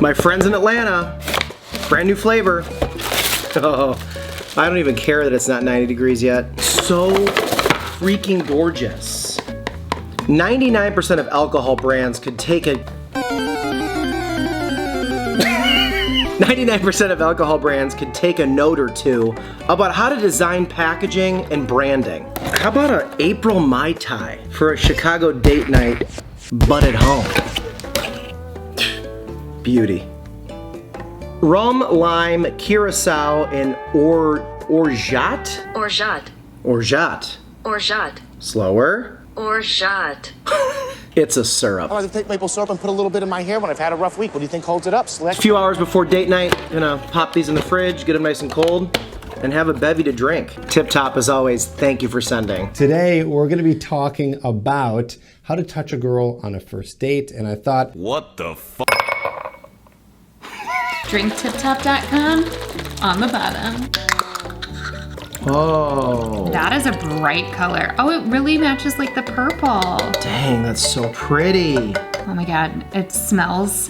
My friends in Atlanta, brand new flavor. Oh, I don't even care that it's not 90 degrees yet. So freaking gorgeous. 99% of alcohol brands could take a 99% of alcohol brands could take a note or two about how to design packaging and branding. How about an April Mai Tai for a Chicago date night, but at home? Beauty. Rum, lime, curacao, and orgeat? Orgeat. Orgeat. Orgeat. Slower. Orgeat. It's a syrup. I like to take maple syrup and put a little bit in my hair when I've had a rough week. What do you think holds it up, Slick? A few hours before date night, gonna pop these in the fridge, get them nice and cold, and have a bevy to drink. Tip top, as always, thank you for sending. Today, we're gonna be talking about how to touch a girl on a first date, and I thought, what the fuck? drinktiptop.com on the bottom. Oh. That is a bright color. Oh, it really matches like the purple. Dang, that's so pretty. Oh my God, it smells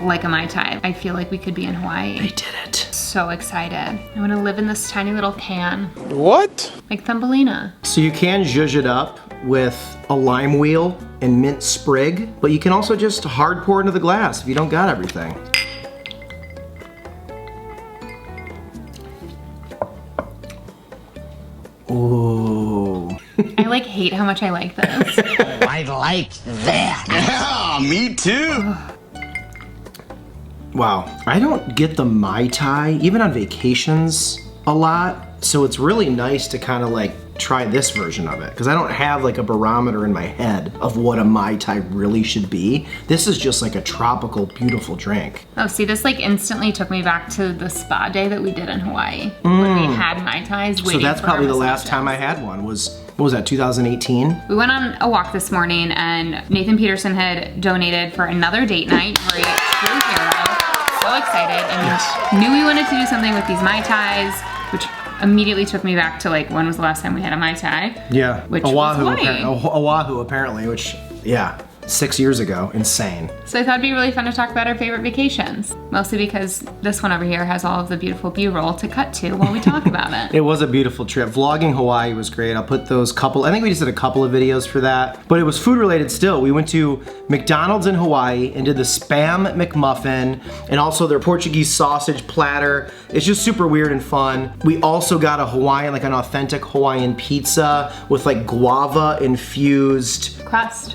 like a Mai Tai. I feel like we could be in Hawaii. They did it. So excited. I wanna live in this tiny little can. What? Like Thumbelina. So you can zhuzh it up with a lime wheel and mint sprig, but you can also just hard pour into the glass if you don't got everything. Ooh. I like hate how much I like this. I like that. Yeah, me too. Wow, I don't get the Mai Tai, even on vacations, a lot. So it's really nice to kind of like try this version of it, because I don't have like a barometer in my head of what a Mai Tai really should be. This is just like a tropical, beautiful drink. Oh, see, this like instantly took me back to the spa day that we did in Hawaii. When we had Mai Tais waiting. So that's for probably our the last massages. time I had one was, what was that, 2018? We went on a walk this morning and Nathan Peterson had donated for another date night for a true hero. So excited and knew we wanted to do something with these Mai Tais, which immediately took me back to like, when was the last time we had a Mai Tai? Yeah, Which Oahu, was Hawaii. Oahu apparently, which, yeah, 6 years ago, insane. So I thought it'd be really fun to talk about our favorite vacations. Mostly because this one over here has all of the beautiful B-roll to cut to while we talk about it. It was a beautiful trip. Vlogging Hawaii was great. I'll put those couple, I think we just did a couple of videos for that, but it was food related still. We went to McDonald's in Hawaii and did the Spam McMuffin and also their Portuguese sausage platter. It's just super weird and fun. We also got a Hawaiian, like an authentic Hawaiian pizza with like guava infused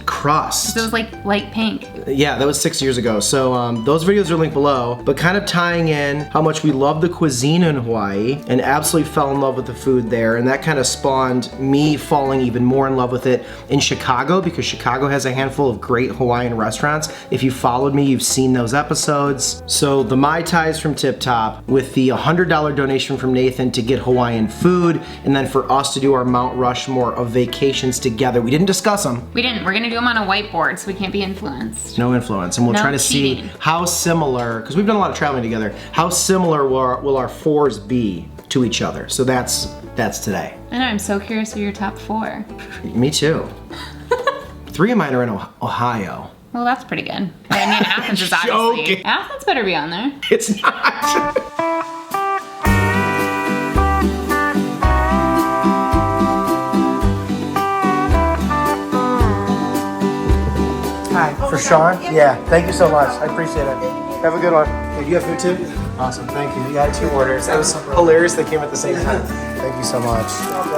crust. So it was like light pink. Yeah, that was 6 years ago. So those videos are linked below, but kind of tying in how much we love the cuisine in Hawaii and absolutely fell in love with the food there. And that kind of spawned me falling even more in love with it in Chicago, because Chicago has a handful of great Hawaiian restaurants. If you followed me, you've seen those episodes. So the Mai Tais from Tip Top with the $100 donation from Nathan to get Hawaiian food, and then for us to do our Mount Rushmore of vacations together. We didn't discuss them. We didn't. We're gonna do them on a whiteboard so we can't be influenced. No influence, and we'll No try to cheating. see how similar, because we've done a lot of traveling together, how similar will our fours be to each other. So that's today. I know, I'm so curious of your top 4. Me too. 3 of mine are in Ohio. Well, that's pretty good. I mean, Athens is obviously. Joking. Athens better be on there. It's not. Hi, for Sean? Yeah, thank you so much. I appreciate it. Have a good one. Hey, do you have food too? Awesome, thank you. You got 2 orders. That was hilarious. They came at the same time. Thank you so much.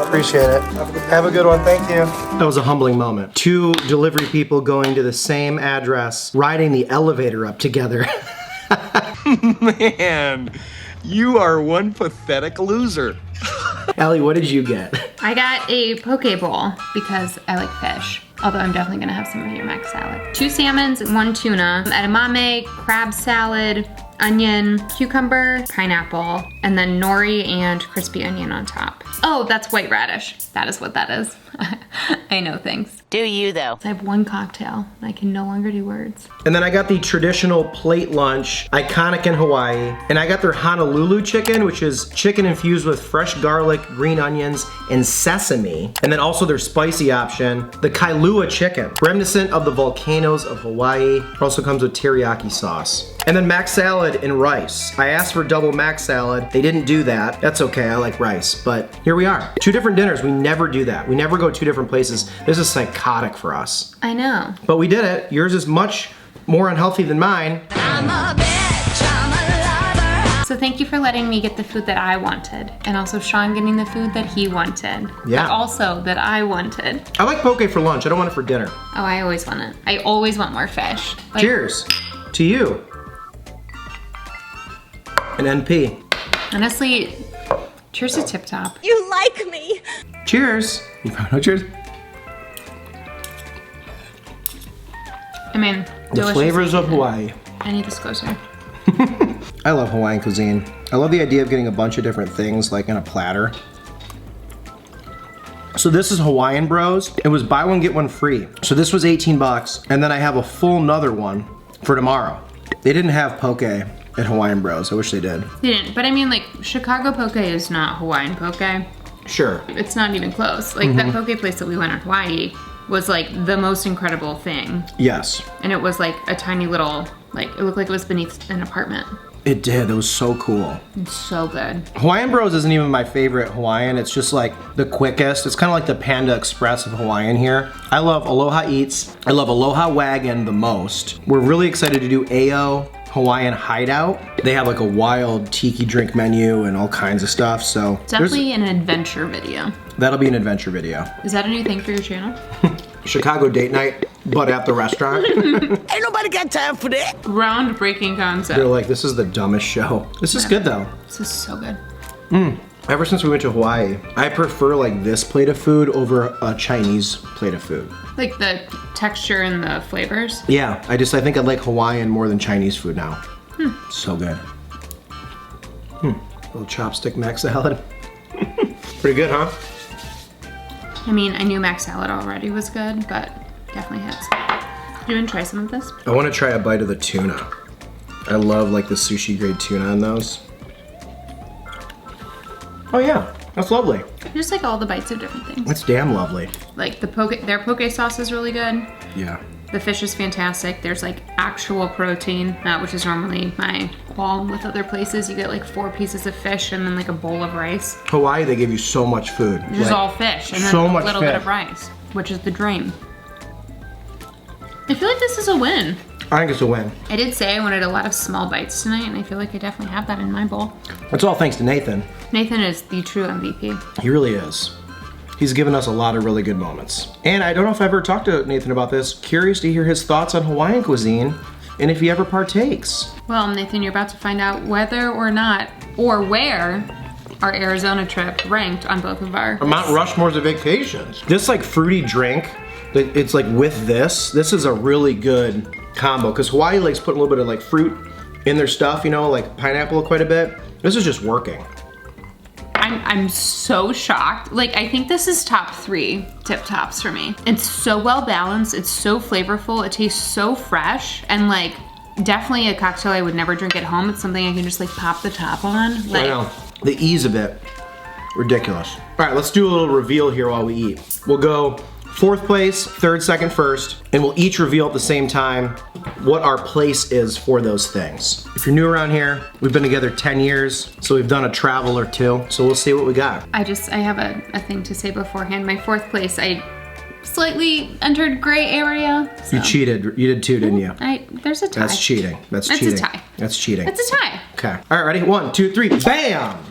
Appreciate it. Have a good one. Thank you. That was a humbling moment. 2 delivery people going to the same address, riding the elevator up together. Man, you are one pathetic loser. Ellie, what did you get? I got a Poké bowl because I like fish. Although I'm definitely gonna have some of your mac salad. 2 salmons, 1 tuna, edamame, crab salad, onion, cucumber, pineapple, and then nori and crispy onion on top. Oh, that's white radish. That is what that is. I know, thanks. Do you, though? I have one cocktail. I can no longer do words. And then I got the traditional plate lunch, iconic in Hawaii. And I got their Honolulu chicken, which is chicken infused with fresh garlic, green onions, and sesame. And then also their spicy option, the Kailua chicken, reminiscent of the volcanoes of Hawaii. It also comes with teriyaki sauce. And then mac salad and rice. I asked for double mac salad. They didn't do that. That's okay, I like rice, but here we are. 2 different dinners, we never do that. We never go 2 different places. This is psychotic for us. I know. But we did it. Yours is much more unhealthy than mine. I'm a bitch, I'm a lover. So thank you for letting me get the food that I wanted. And also Sean getting the food that he wanted. Yeah. But also that I wanted. I like poke for lunch. I don't want it for dinner. Oh, I always want it. I always want more fish. Like, Cheers to you. An NP. honestly, cheers to Tip Top. You like me. Cheers. You probably know cheers. I mean, The delicious. flavors of Hawaii. I need this closer. I love Hawaiian cuisine. I love the idea of getting a bunch of different things like in a platter. So this is Hawaiian Bros. It was buy one, get one free. So this was 18 bucks. And then I have a full nother one for tomorrow. They didn't have poke at Hawaiian Bros. I wish they did. They didn't, but I mean, like, Chicago poke is not Hawaiian poke. Sure. It's not even close. Like, that poke place that we went in Hawaii was like the most incredible thing. Yes. And it was like a tiny little, like, it looked like it was beneath an apartment. It did. It was so cool. It's so good. Hawaiian Bros isn't even my favorite Hawaiian. It's just like the quickest. It's kind of like the Panda Express of Hawaiian here. I love Aloha Eats. I love Aloha Wagon the most. We're really excited to do AO Hawaiian Hideout. They have like a wild tiki drink menu and all kinds of stuff. So Definitely an adventure video. that'll be an adventure video. Is that a new thing for your channel? Chicago date night, but at the restaurant. Ain't nobody got time for that. Groundbreaking concept. They're like, this is the dumbest show. This is good though. This is so good. Ever since we went to Hawaii, I prefer like this plate of food over a Chinese plate of food. Like the texture and the flavors. Yeah, I think I like Hawaiian more than Chinese food now. So good. Little chopstick mac salad. Pretty good, huh? I mean, I knew mac salad already was good, but definitely hits. Do you want to try some of this? I want to try a bite of the tuna. I love like the sushi grade tuna on those. Oh yeah, that's lovely. Just like all the bites of different things. That's damn lovely. Like the their poke sauce is really good. Yeah. The fish is fantastic. There's like actual protein, which is normally my qualm with other places. You get like 4 pieces of fish and then like a bowl of rice. Hawaii, they give you so much food. Which is all fish and then so a much little bit fish. of rice, which is the dream. I feel like this is a win. I think it's a win. I did say I wanted a lot of small bites tonight, and I feel like I definitely have that in my bowl. That's all thanks to Nathan. Nathan is the true MVP. He really is. He's given us a lot of really good moments. And I don't know if I ever talked to Nathan about this. Curious to hear his thoughts on Hawaiian cuisine and if he ever partakes. Well, Nathan, you're about to find out whether or not, or where, our Arizona trip ranked on both of our... Mount Rushmore's a vacation. This like fruity drink, it's like with this is a really good combo because Hawaii likes putting a little bit of like fruit in their stuff, you know, like pineapple quite a bit. This is just working. I'm so shocked. Like, I think this is top 3 tip tops for me. It's so well balanced. It's so flavorful. It tastes so fresh. And like, definitely a cocktail I would never drink at home. It's something I can just like pop the top on. Like, I know. The ease of it, ridiculous. All right, let's do a little reveal here while we eat. We'll go 4th place, 3rd, 2nd, 1st, and we'll each reveal at the same time what our place is for those things. If you're new around here, we've been together 10 years, so we've done a travel or 2, so we'll see what we got. I have a thing to say beforehand. My 4th place, I slightly entered gray area. So. You cheated. You did too, didn't you? There's a tie. That's cheating. That's cheating. It's a tie. That's cheating. It's a tie. Okay. All right, ready? 1, 2, 3, bam!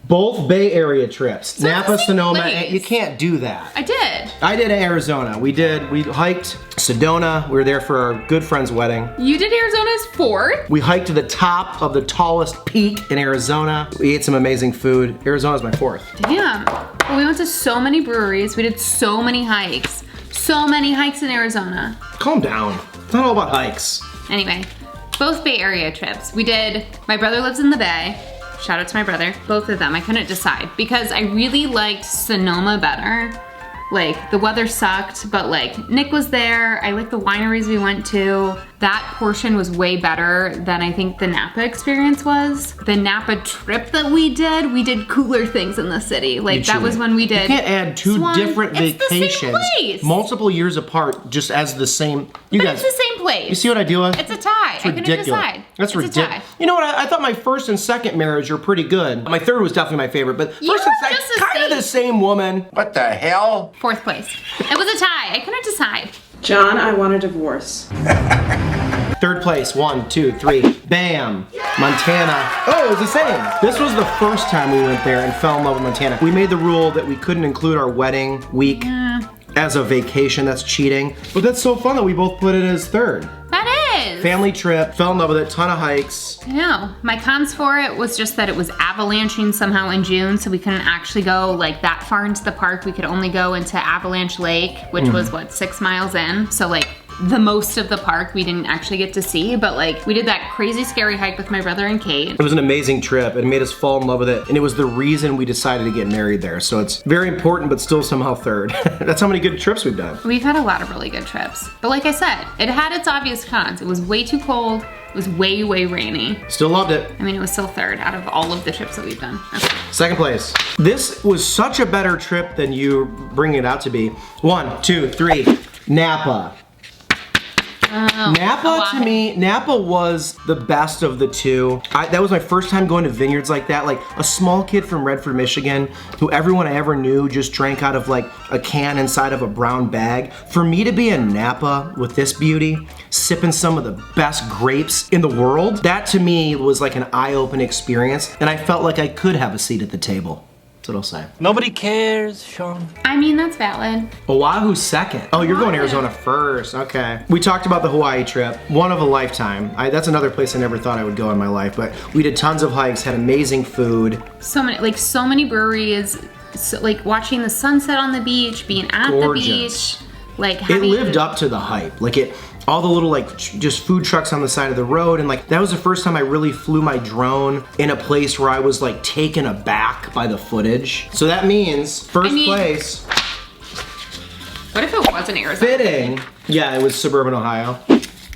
Both Bay Area trips. So Napa, the same Sonoma, place. you can't do that. I did. I did Arizona. We hiked Sedona. We were there for our good friend's wedding. You did Arizona's 4th? We hiked to the top of the tallest peak in Arizona. We ate some amazing food. Arizona's my 4th. Damn. Well, we went to so many breweries. We did so many hikes. So many hikes in Arizona. Calm down. It's not all about hikes. Anyway, both Bay Area trips. My brother lives in the Bay. Shout out to my brother. Both of them. I couldn't decide because I really liked Sonoma better. Like, the weather sucked, but like, Nick was there. I liked the wineries we went to. That portion was way better than I think the Napa experience was. The Napa trip that we did cooler things in the city. Like, that was when we did. You can't add two different It's vacations, the same place. multiple years apart, just as the same. You But guys, it's the same place. you see what I deal with? It's a tie. It's I couldn't ridiculous. decide. That's It's a ridiculous. tie. You know what? I thought my first and second marriage were pretty good. My third was definitely my favorite, but You first and were second, just the kind of same. the same woman. What the hell? Fourth place. It was a tie. I couldn't decide. John, I want a divorce. Third place, 1, 2, 3, bam, Montana. Oh, it was the same. This was the first time we went there and fell in love with Montana. We made the rule that we couldn't include our wedding week as a vacation. That's cheating. But that's so fun that we both put it as third. That is. Family trip, fell in love with it, ton of hikes. I know. My cons for it was just that it was avalanching somehow in June, so we couldn't actually go like that far into the park. We could only go into Avalanche Lake, which was what, 6 miles in. So like the most of the park we didn't actually get to see, but like we did that crazy scary hike with my brother and Kate. It was an amazing trip. It made us fall in love with it, and it was the reason we decided to get married there. So it's very important, but still somehow third. That's how many good trips we've done. We've had a lot of really good trips. But like I said, it had its obvious cons. It was way too cold. It was way, way rainy. Still loved it. I mean, it was still third out of all of the trips that we've done. Okay. Second place. This was such a better trip than you bringing it out to be. 1, 2, 3, Napa. Napa to me, Napa was the best of the two. That was my first time going to vineyards like that. Like a small kid from Redford, Michigan, who everyone I ever knew just drank out of like a can inside of a brown bag. For me to be in Napa with this beauty, sipping some of the best grapes in the world, that to me was like an eye-opening experience, and I felt like I could have a seat at the table. That's what I'll say. Nobody cares, Sean. I mean, that's valid. Oahu second. Oh, you're going to Arizona first. Okay. We talked about the Hawaii trip. One of a lifetime. That's another place I never thought I would go in my life, but we did tons of hikes, had amazing food. So many breweries, so, like watching the sunset on the beach, being at Gorgeous. the beach, like It lived up to the hype. Like all the little like just food trucks on the side of the road, and like that was the first time I really flew my drone in a place where I was like taken aback by the footage. So that means first place. What if it wasn't Arizona? Fitting. Yeah, it was suburban Ohio.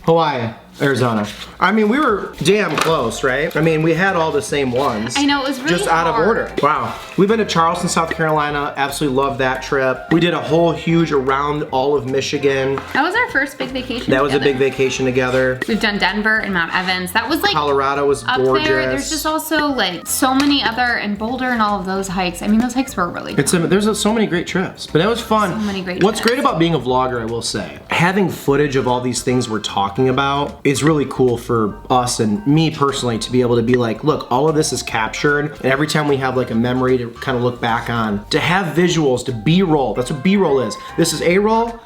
Hawaii, Arizona. I mean, we were damn close, right? I mean, we had all the same ones. I know, it was really just out of hard. order. Wow. We've been to Charleston, South Carolina. Absolutely loved that trip. We did a whole huge around all of Michigan. That was our first big vacation. That was a together. big vacation together. We've done Denver and Mount Evans. That was like Colorado was up gorgeous. there. There's just also like so many other, and Boulder and all of those hikes. I mean, those hikes were really good. There's so many great trips, but that was fun. So many great What's trips. great about being a vlogger, I will say, having footage of all these things we're talking about is really cool for us and me personally to be able to be like, look, all of this is captured, and every time we have like a memory to kind of look back on, to have visuals, to B-roll. That's what B-roll is. This is A-roll.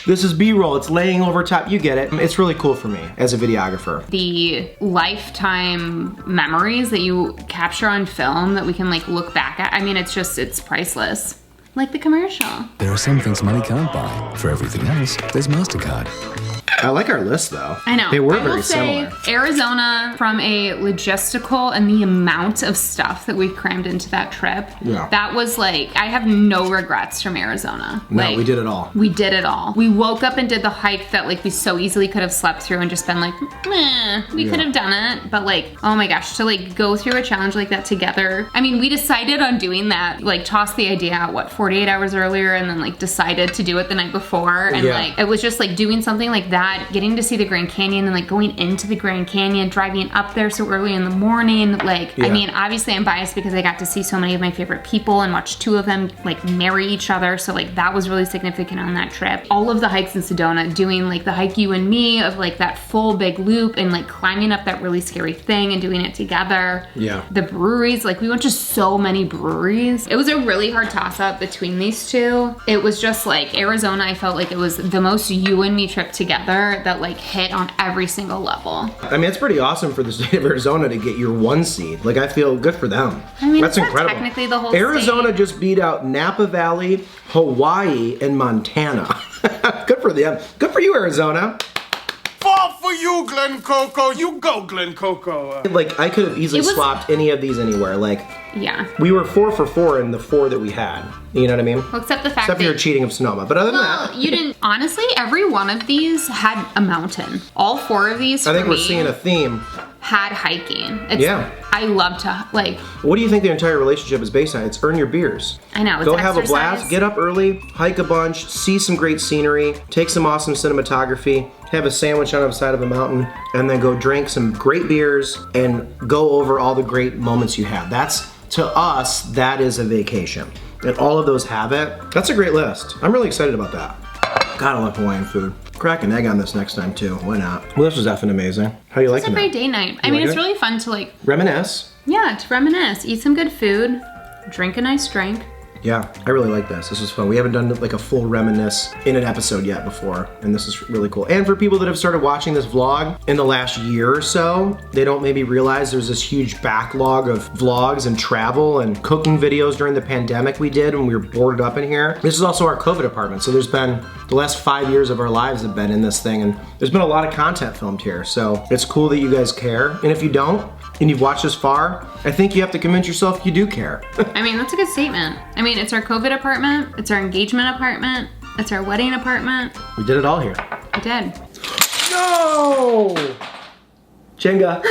This is B-roll. It's laying over top. You get it. It's really cool for me as a videographer. The lifetime memories that you capture on film that we can like look back at. I mean, it's priceless. Like the commercial. There are some things money can't buy. For everything else, there's MasterCard. I like our list though. I know. They were I will very say, similar. Arizona, from a logistical and the amount of stuff that we crammed into that trip, Yeah. that was like, I have no regrets from Arizona. No, Like, we did it all. We did it all. We woke up and did the hike that like we so easily could have slept through and just been like, meh, we could have done it. But like, oh my gosh, to like go through a challenge like that together. I mean, we decided on doing that, like tossed the idea out, 48 hours earlier, and then like decided to do it the night before. And Yeah. like, it was just like doing something like that, getting to see the Grand Canyon and like going into the Grand Canyon, driving up there so early in the morning. Like, Yeah. I mean, obviously I'm biased because I got to see so many of my favorite people and watch two of them like marry each other. So like that was really significant on that trip. All of the hikes in Sedona, doing like the hike you and me of like that full big loop and like climbing up that really scary thing and doing it together. Yeah. The breweries, like we went to so many breweries. It was a really hard toss up between these two. It was just like Arizona, I felt like it was the most you and me trip together that like hit on every single level. I mean, it's pretty awesome for the state of Arizona to get your 1 seed. Like, I feel good for them. I mean, that's it's not incredible. technically the whole Arizona state. just beat out Napa Valley, Hawaii, and Montana. Good for them. Good for you, Arizona. Fall for you, Glen Coco. You go, Glen Coco. Like, I could have easily It was- swapped any of these anywhere. Like, Yeah. we were 4 for 4 in the 4 that we had. You know what I mean? Well, except the fact Except for your that cheating of Sonoma. But other than well, that, you didn't. Honestly, every one of these had a mountain. All 4 of these I think for we're me seeing a theme. had hiking. It's, Yeah. I love to like. What do you think the entire relationship is based on? It's earn your beers. I know. It's Go have a blast, exercise. get up early, hike a bunch, see some great scenery, take some awesome cinematography, have a sandwich on the side of a mountain, and then go drink some great beers and go over all the great moments you had. That's, to us, that is a vacation. And all of those have it. That's a great list. I'm really excited about that. God, I love Hawaiian food. Crack an egg on this next time too. Why not? Well, this was effing amazing. How you It's a liking great it? date night. I You mean, like it's it? really fun to like, Reminisce. yeah, to reminisce, eat some good food, drink a nice drink. Yeah, I really like this. This was fun. We haven't done like a full reminisce in an episode yet before, and this is really cool. And for people that have started watching this vlog in the last year or so, they don't maybe realize there's this huge backlog of vlogs and travel and cooking videos during the pandemic we did when we were boarded up in here. This is also our COVID apartment, so there's been, the last 5 years of our lives have been in this thing, and there's been a lot of content filmed here, so it's cool that you guys care. And if you don't, and you've watched this far, I think you have to convince yourself you do care. I mean, that's a good statement. I mean, it's our COVID apartment, it's our engagement apartment, it's our wedding apartment. We did it all here. We did. No! Jenga.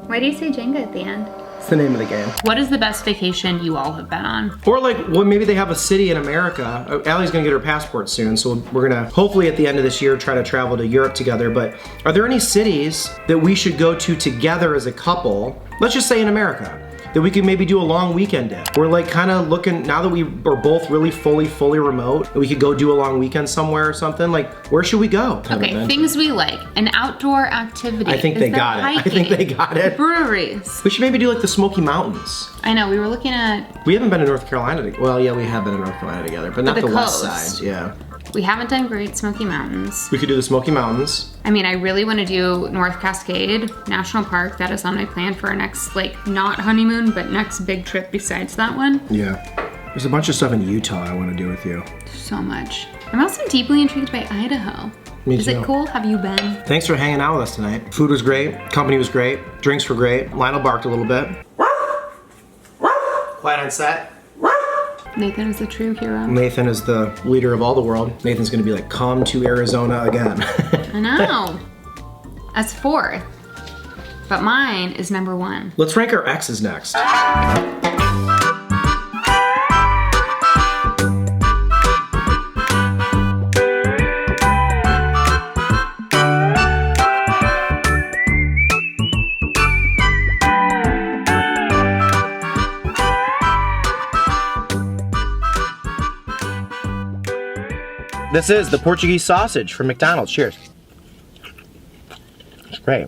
Why do you say Jenga at the end? It's the name of the game. What is the best vacation you all have been on? Or like, well, maybe they have a city in America. Allie's gonna get her passport soon, so we're gonna hopefully at the end of this year try to travel to Europe together. But are there any cities that we should go to together as a couple? Let's just say in America, that we could maybe do a long weekend in. We're like kind of looking, now that we are both really fully remote, we could go do a long weekend somewhere or something. Like, where should we go? Okay, things we like. An outdoor activity. I think they got it. I think they got it. Breweries. We should maybe do like the Smoky Mountains. I know, we were looking at, We haven't been to North Carolina together. Well, yeah, we have been to North Carolina together, but not the the west coast. side. Yeah. we haven't done Great Smoky Mountains. We could do the Smoky Mountains. I mean, I really want to do North Cascade National Park. That is on my plan for our next, like, not honeymoon, but next big trip besides that one. Yeah. There's a bunch of stuff in Utah I want to do with you. So much. I'm also deeply intrigued by Idaho. Me Is too. it cool? Have you been? Thanks for hanging out with us tonight. Food was great. Company was great. Drinks were great. Lionel barked a little bit. Quiet on set. Nathan is a true hero. Nathan is the leader of all the world. Nathan's gonna be like, come to Arizona again. I know. That's fourth. But mine is number one. Let's rank our exes next. This is the Portuguese sausage from McDonald's. Cheers. It's great.